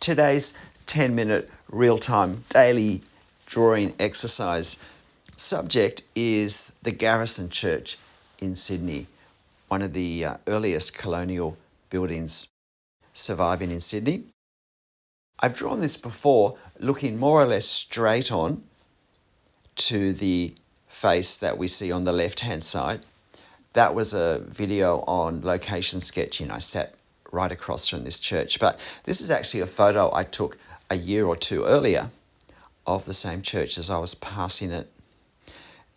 Today's 10-minute real-time daily drawing exercise subject is the Garrison Church in Sydney, one of the earliest colonial buildings surviving in Sydney. I've drawn this before looking more or less straight on to the face that we see on the left-hand side. That was a video on location sketching. I sat right across from this church, but this is actually a photo I took a year or two earlier of the same church as I was passing it.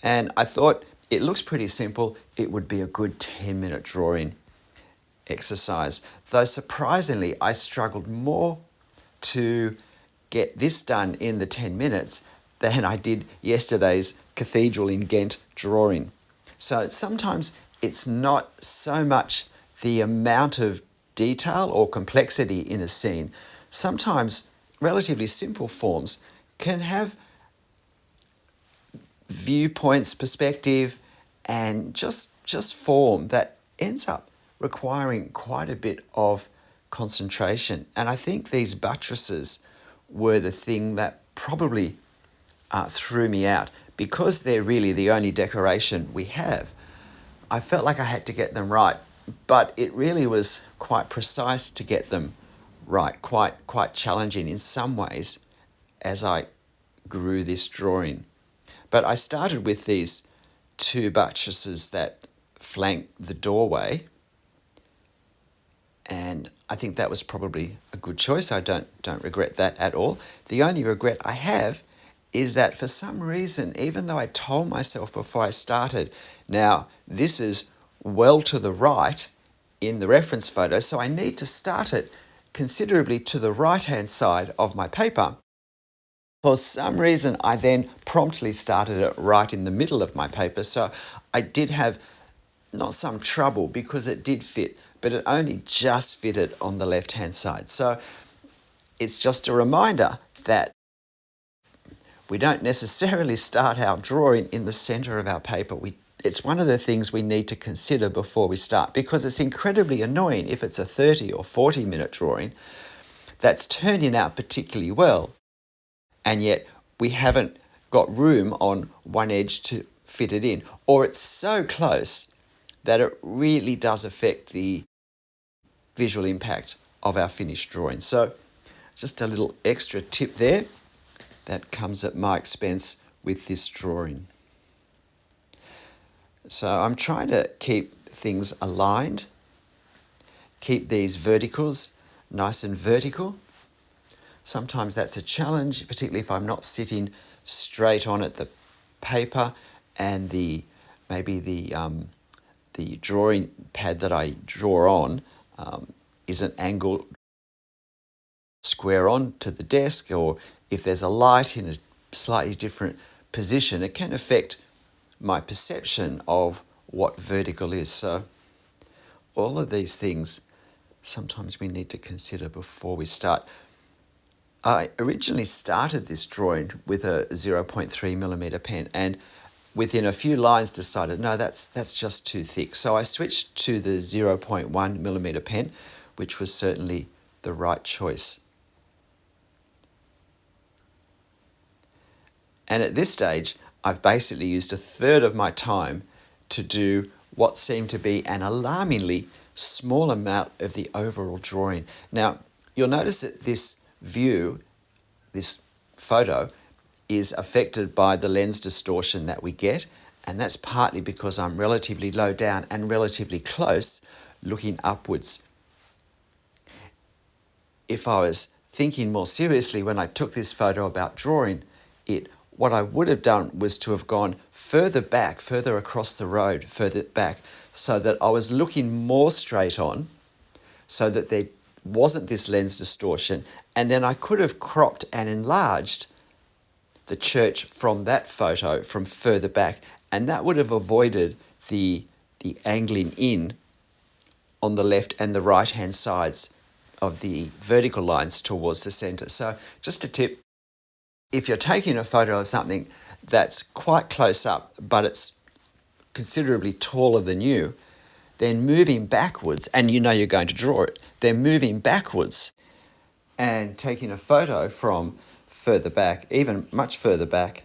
And I thought it looks pretty simple. It would be a good 10-minute drawing exercise. Though surprisingly, I struggled more to get this done in the 10 minutes than I did yesterday's Cathedral in Ghent drawing. So sometimes it's not so much the amount of detail or complexity in a scene. Sometimes relatively simple forms can have viewpoints, perspective, and just form that ends up requiring quite a bit of concentration. And I think these buttresses were the thing that probably threw me out. Because they're really the only decoration we have, I felt like I had to get them right. But it really was quite precise to get them right, quite challenging in some ways as I grew this drawing. But I started with these two buttresses that flank the doorway, and I think that was probably a good choice. I don't regret that at all. The only regret I have is that for some reason, even though I told myself before I started, now this is well to the right in the reference photo, so I need to start it considerably to the right-hand side of my paper. For some reason, I then promptly started it right in the middle of my paper, so I did have not some trouble because it did fit, but it only just fitted on the left-hand side. So it's just a reminder that we don't necessarily start our drawing in the center of our paper. It's one of the things we need to consider before we start, because it's incredibly annoying if it's a 30 or 40-minute drawing that's turning out particularly well, and yet we haven't got room on one edge to fit it in, or it's so close that it really does affect the visual impact of our finished drawing. So just a little extra tip there that comes at my expense with this drawing. So I'm trying to keep things aligned, keep these verticals nice and vertical. Sometimes that's a challenge, particularly if I'm not sitting straight on at the paper and maybe the drawing pad that I draw on isn't angled square on to the desk, or if there's a light in a slightly different position, it can affect my perception of what vertical is. So all of these things sometimes we need to consider before we start. I originally started this drawing with a 0.3mm pen, and within a few lines decided, no, that's just too thick. So I switched to the 0.1mm pen, which was certainly the right choice. And at this stage, I've basically used a third of my time to do what seemed to be an alarmingly small amount of the overall drawing. Now, you'll notice that this view, this photo, is affected by the lens distortion that we get, and that's partly because I'm relatively low down and relatively close looking upwards. If I was thinking more seriously when I took this photo about drawing it, what I would have done was to have gone further back, further across the road, further back, so that I was looking more straight on, so that there wasn't this lens distortion, and then I could have cropped and enlarged the church from that photo from further back, and that would have avoided the angling in on the left and the right hand sides of the vertical lines towards the center. So just a tip, if you're taking a photo of something that's quite close up, but it's considerably taller than you, then moving backwards, and you know you're going to draw it, then moving backwards And taking a photo from further back, even much further back,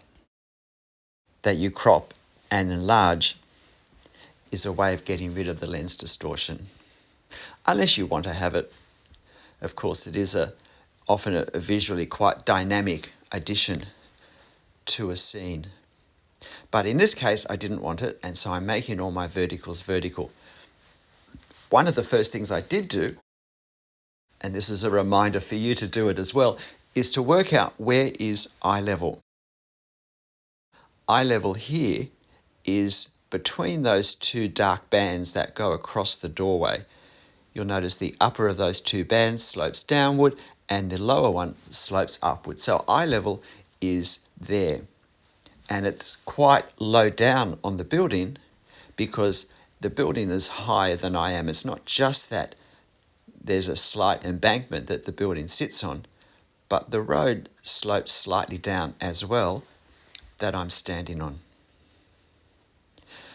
that you crop and enlarge is a way of getting rid of the lens distortion. Unless you want to have it. Of course, it is often a visually quite dynamic addition to a scene. But in this case, I didn't want it, and so I'm making all my verticals vertical. One of the first things I did do, and this is a reminder for you to do it as well, is to work out where is eye level. Eye level here is between those two dark bands that go across the doorway. You'll notice the upper of those two bands slopes downward and the lower one slopes upward. So eye level is there. And it's quite low down on the building because the building is higher than I am. It's not just that there's a slight embankment that the building sits on, but the road slopes slightly down as well that I'm standing on.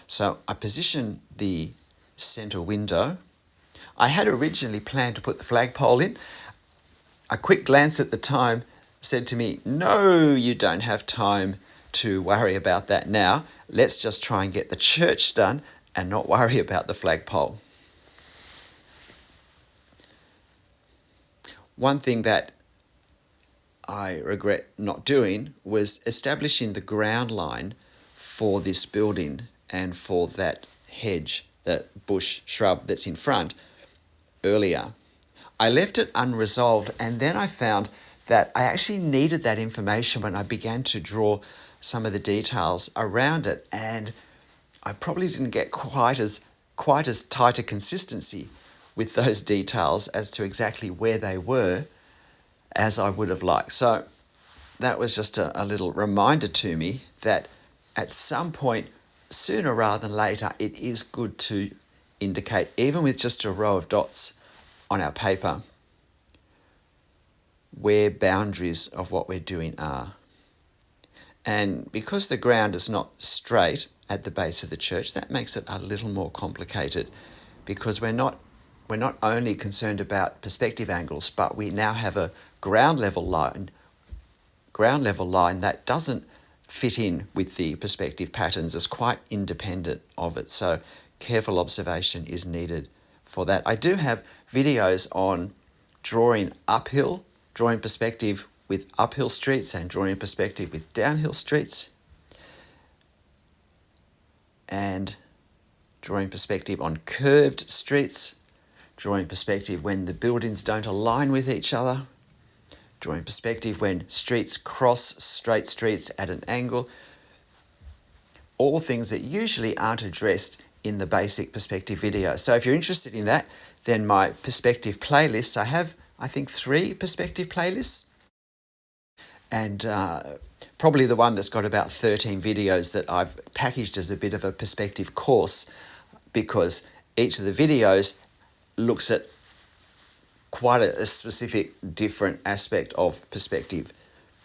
So I position the center window. I had originally planned to put the flagpole in. A quick glance at the time said to me, no, you don't have time to worry about that now. Let's just try and get the church done and not worry about the flagpole. One thing that I regret not doing was establishing the ground line for this building and for that hedge, that bush shrub that's in front earlier. I left it unresolved, and then I found that I actually needed that information when I began to draw some of the details around it, and I probably didn't get quite as tight a consistency with those details as to exactly where they were as I would have liked. So that was just a little reminder to me that at some point, sooner rather than later, it is good to indicate, even with just a row of dots on our paper, where boundaries of what we're doing are. And because the ground is not straight at the base of the church, that makes it a little more complicated, because we're not only concerned about perspective angles, but we now have a ground level line that doesn't fit in with the perspective patterns, is quite independent of it. So careful observation is needed for that. I do have videos on drawing perspective with uphill streets and drawing perspective with downhill streets, and drawing perspective on curved streets, drawing perspective when the buildings don't align with each other, drawing perspective when streets cross straight streets at an angle. All things that usually aren't addressed in the basic perspective video. So if you're interested in that, then my perspective playlists, I have, I think, 3 perspective playlists. And probably the one that's got about 13 videos that I've packaged as a bit of a perspective course, because each of the videos looks at quite a specific different aspect of perspective,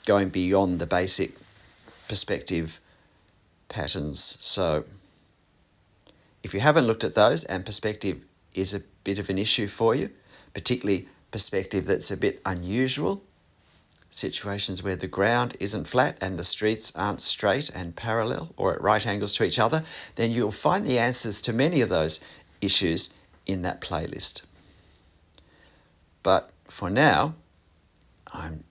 going beyond the basic perspective patterns. So if you haven't looked at those and perspective is a bit of an issue for you, particularly perspective that's a bit unusual, situations where the ground isn't flat and the streets aren't straight and parallel or at right angles to each other, then you'll find the answers to many of those issues in that playlist. But for now, I'm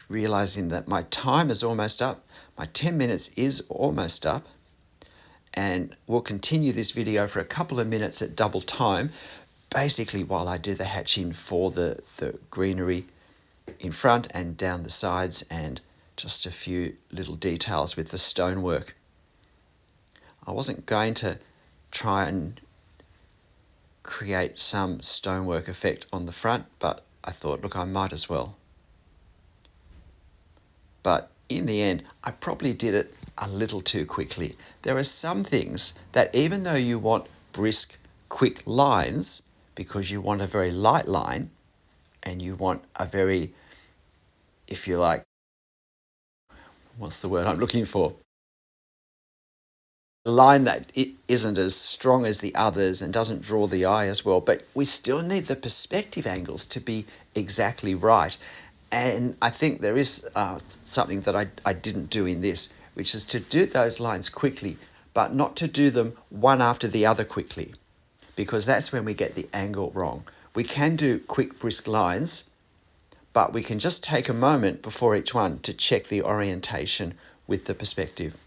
realizing that my time is almost up. My 10 minutes is almost up, and we'll continue this video for a couple of minutes at double time, basically while I do the hatching for the greenery in front and down the sides, and just a few little details with the stonework. I wasn't going to try and create some stonework effect on the front, but I thought, look, I might as well. But in the end, I probably did it a little too quickly. There are some things that, even though you want brisk, quick lines, because you want a very light line, and you want a very, if you like, what's the word I'm looking for? A line that it isn't as strong as the others and doesn't draw the eye as well, but we still need the perspective angles to be exactly right. And I think there is something that I didn't do in this, which is to do those lines quickly, but not to do them one after the other quickly, because that's when we get the angle wrong. We can do quick, brisk lines, but we can just take a moment before each one to check the orientation with the perspective.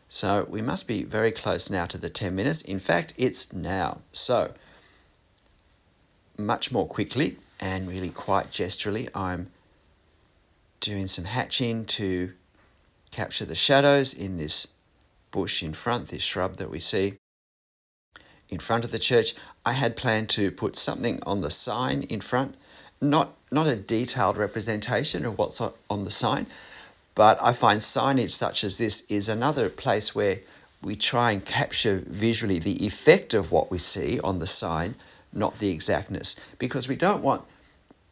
So we must be very close now to the 10 minutes. In fact, it's now. So much more quickly and really quite gesturally, I'm doing some hatching to capture the shadows in this bush in front, this shrub that we see in front of the church. I had planned to put something on the sign in front, not a detailed representation of what's on the sign, but I find signage such as this is another place where we try and capture visually the effect of what we see on the sign, not the exactness, because we don't want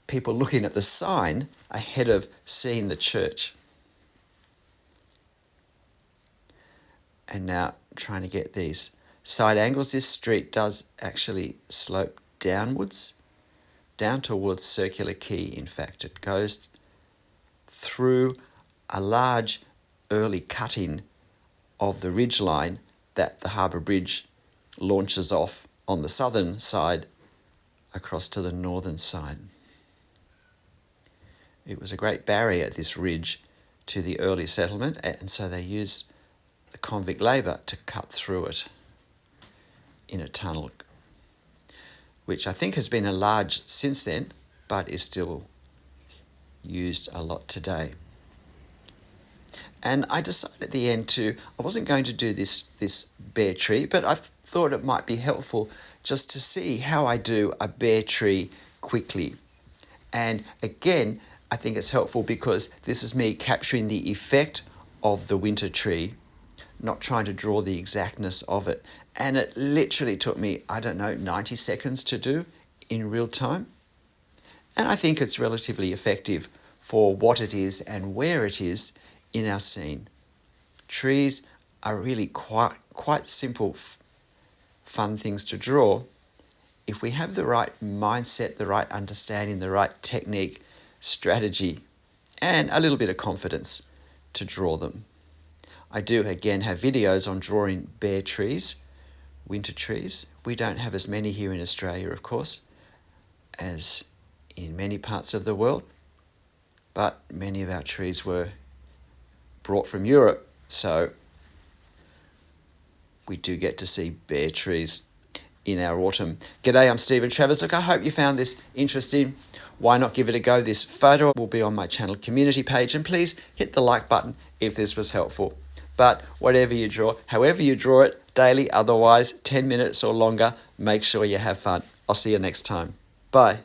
people looking at the sign ahead of seeing the church. And now trying to get these side angles. This street does actually slope downwards, down towards Circular Quay. In fact, it goes through a large early cutting of the ridgeline that the Harbour Bridge launches off on the southern side across to the northern side. It was a great barrier, this ridge, to the early settlement, and so they used the convict labour to cut through it in a tunnel, which I think has been enlarged since then, but is still used a lot today. And I decided at the end I wasn't going to do this bare tree, but I thought it might be helpful just to see how I do a bare tree quickly. And again, I think it's helpful because this is me capturing the effect of the winter tree, not trying to draw the exactness of it. And it literally took me, 90 seconds to do in real time. And I think it's relatively effective for what it is and where it is in our scene. Trees are really quite simple, fun things to draw if we have the right mindset, the right understanding, the right technique, strategy, and a little bit of confidence to draw them. I do again have videos on drawing bare trees, winter trees. We don't have as many here in Australia, of course, as in many parts of the world, but many of our trees were brought from Europe, so we do get to see bare trees in our autumn. G'day, I'm Stephen Travers. Look, I hope you found this interesting. Why not give it a go? This photo will be on my channel community page, and please hit the like button if this was helpful. But whatever you draw, however you draw it, daily, otherwise, 10 minutes or longer, make sure you have fun. I'll see you next time. Bye.